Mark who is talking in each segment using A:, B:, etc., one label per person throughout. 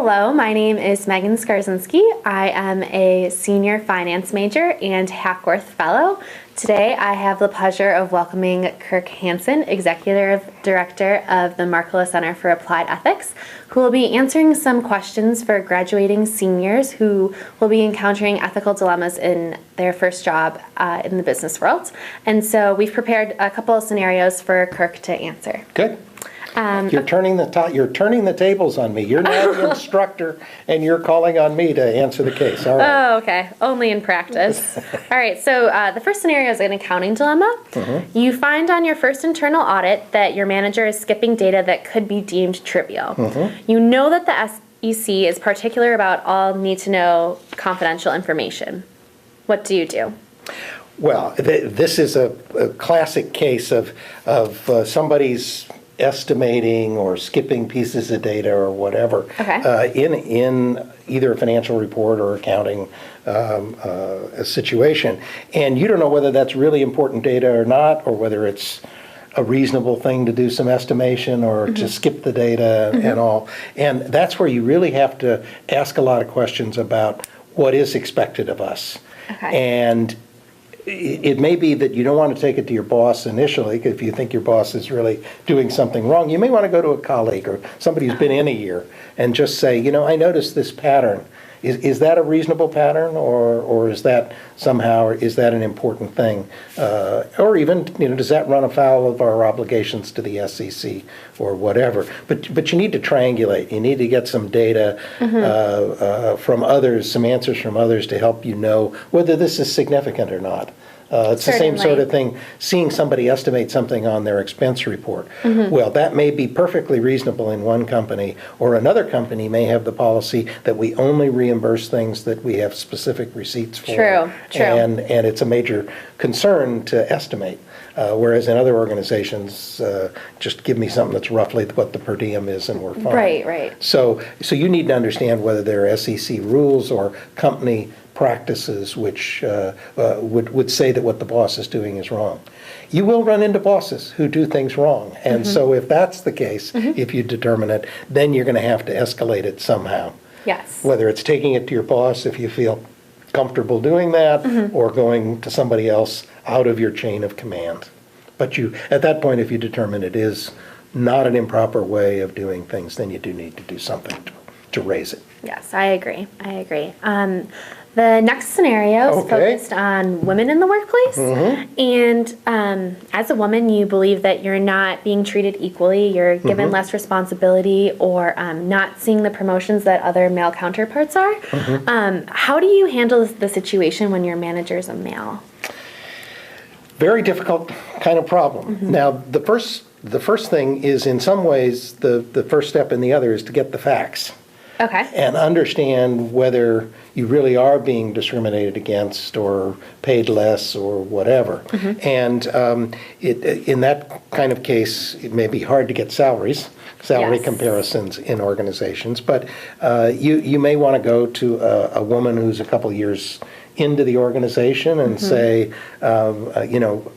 A: Hello, my name is Meghan Skarzynski. I am a senior finance major and Hackworth Fellow. Today I have the pleasure of welcoming Kirk Hanson, Executive Director of the Markkula Center for Applied Ethics, who will be answering some questions for graduating seniors who will be encountering ethical dilemmas in their first job in the business world. And so we've prepared a couple of scenarios for Kirk to answer.
B: Good. You're turning the tables on me. You're now the instructor, and you're calling on me to answer the case. All right.
A: Oh, okay. Only in practice. All right. So the first scenario is an accounting dilemma. Mm-hmm. You find on your first internal audit that your manager is skipping data that could be deemed trivial. Mm-hmm. You know that the SEC is particular about all need-to-know confidential information. What do you do?
B: Well, this is a classic case of somebody's estimating or skipping pieces of data or whatever in either a financial report or accounting a situation. And you don't know whether that's really important data or not, or whether it's a reasonable thing to do some estimation or to skip the data and all. And that's where you really have to ask a lot of questions about what is expected of us. And it may be that you don't want to take it to your boss initially, if you think your boss is really doing something wrong. You may want to go to a colleague or somebody who's been in a year and just say, I noticed this pattern. Is that a reasonable pattern, or is that somehow, is that an important thing? Or even, does that run afoul of our obligations to the SEC or whatever? But you need to triangulate. You need to get some data from others, some answers from others to help you know whether this is significant or not. It's the same sort of thing, seeing somebody estimate something on their expense report. Well, that may be perfectly reasonable in one company, or another company may have the policy that we only reimburse things that we have specific receipts for. True. And it's a major concern to estimate. Whereas in other organizations, just give me something that's roughly what the per diem is and we're fine.
A: Right.
B: So you need to understand whether there are SEC rules or company practices which would say that what the boss is doing is wrong. You will run into bosses who do things wrong. And so if that's the case, if you determine it, then you're going to have to escalate it somehow.
A: Yes.
B: Whether it's taking it to your boss if you feel comfortable doing that, or going to somebody else out of your chain of command. But at that point, if you determine it is not an improper way of doing things, then you do need to do something to raise it.
A: Yes, I agree. The next scenario is focused on women in the workplace. And as a woman, you believe that you're not being treated equally, you're given less responsibility, or not seeing the promotions that other male counterparts are. How do you handle the situation when your manager is a male?
B: Very difficult kind of problem. Now, the first thing is, in some ways, the first step in the other is to get the facts. And understand whether you really are being discriminated against or paid less or whatever. And in that kind of case, it may be hard to get salary comparisons in organizations, but you may want to go to a woman who's a couple years into the organization and say,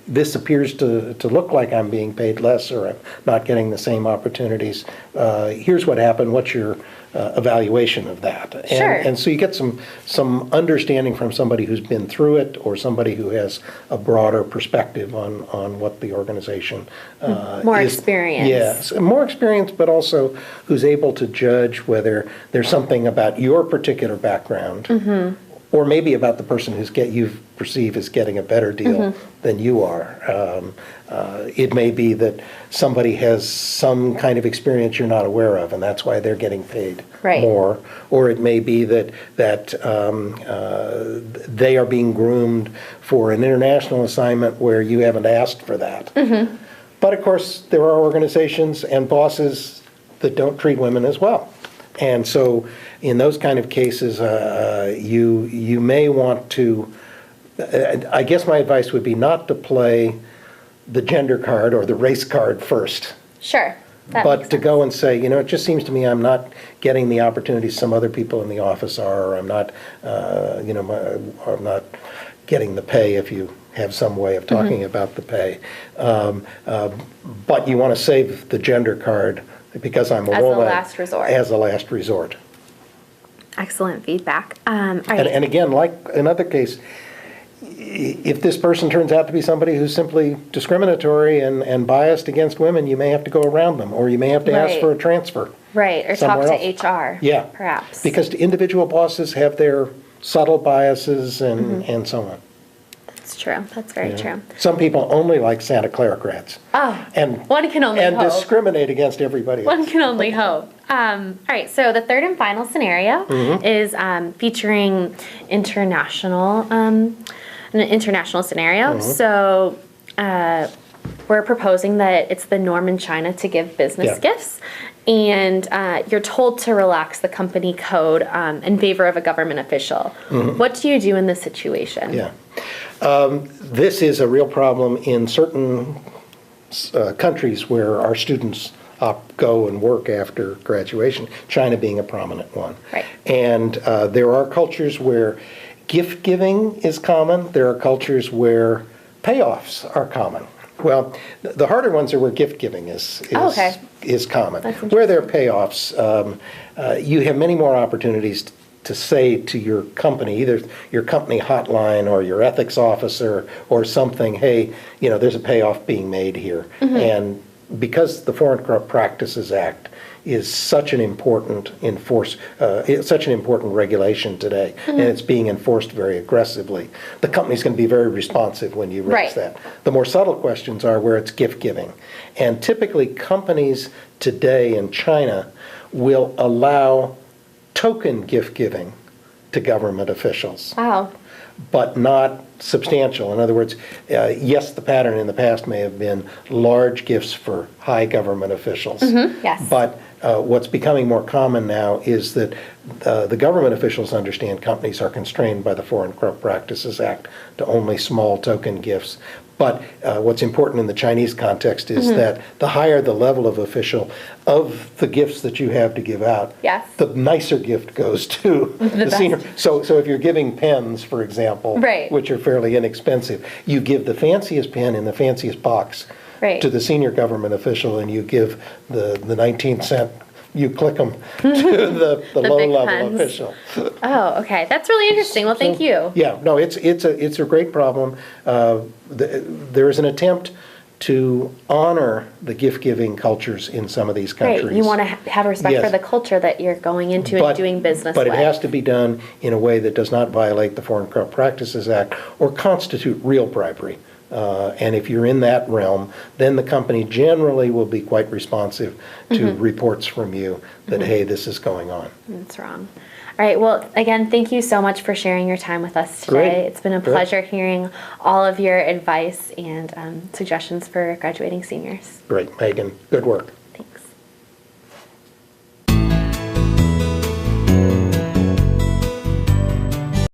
B: this appears to look like I'm being paid less or I'm not getting the same opportunities. Here's what happened. What's your evaluation of that? And so you get some understanding from somebody who's been through it, or somebody who has a broader perspective on what the organization
A: more
B: is.
A: Experience.
B: Yes, more experience, but also who's able to judge whether there's something about your particular background, or maybe about the person you perceive as getting a better deal than you are. It may be that somebody has some kind of experience you're not aware of, and that's why they're getting paid more. Or it may be that they are being groomed for an international assignment where you haven't asked for that. But of course, there are organizations and bosses that don't treat women as well. And so in those kind of cases, you may want to, I guess my advice would be not to play the gender card or the race card first. But to go and say, it just seems to me I'm not getting the opportunities some other people in the office are, or I'm not, I'm not getting the pay, if you have some way of talking about the pay. But you want to save the gender card because I'm a woman.
A: As a last resort.
B: As a last resort.
A: Excellent feedback. All right.
B: And again, like another case, if this person turns out to be somebody who's simply discriminatory and biased against women, you may have to go around them, or you may have to ask for a transfer.
A: Right, or talk to
B: else.
A: HR.
B: Yeah.
A: Perhaps.
B: Because individual bosses have their subtle biases and so on.
A: That's true. That's very true.
B: Some people only like Santa Clara grads.
A: Oh,
B: and
A: one can only
B: and
A: hope.
B: discriminate against everybody else.
A: One can only hope. All right, so the third and final scenario is featuring an international scenario. So we're proposing that it's the norm in China to give business gifts, and you're told to relax the company code in favor of a government official. What do you do in this situation?
B: Yeah. This is a real problem in certain countries where our students go and work after graduation, China being a prominent one.
A: Right.
B: And there are cultures where gift giving is common. There are cultures where payoffs are common. Well, the harder ones are where gift giving is common. Where there are payoffs, you have many more opportunities to say to your company, either your company hotline or your ethics officer or something, hey, there's a payoff being made here. And because the Foreign Corrupt Practices Act is such an important regulation today, and it's being enforced very aggressively, the company's going to be very responsive when you raise that. The more subtle questions are where it's gift giving. And typically companies today in China will allow token gift giving to government officials.
A: Wow.
B: But not substantial. In other words, yes, the pattern in the past may have been large gifts for high government officials.
A: Yes.
B: But what's becoming more common now is that the government officials understand companies are constrained by the Foreign Corrupt Practices Act to only small token gifts. But what's important in the Chinese context is that the higher the level of official of the gifts that you have to give out, the nicer gift goes to the senior. So if you're giving pens, for example, which are fairly inexpensive, you give the fanciest pen in the fanciest box to the senior government official, and you give the 19-cent, you click them to the low-level official.
A: Oh, okay. That's really interesting. Well, thank you.
B: Yeah, no, it's a great problem. There is an attempt to honor the gift-giving cultures in some of these countries.
A: Right. You want to have respect for the culture that you're going into and doing business with.
B: But it has to be done in a way that does not violate the Foreign Corrupt Practices Act or constitute real bribery. And if you're in that realm, then the company generally will be quite responsive to reports from you that, hey, this is going on.
A: That's wrong. All right. Well, again, thank you so much for sharing your time with us today. It's been a pleasure hearing all of your advice and suggestions for graduating seniors.
B: Great, Megan. Good work.
A: Thanks.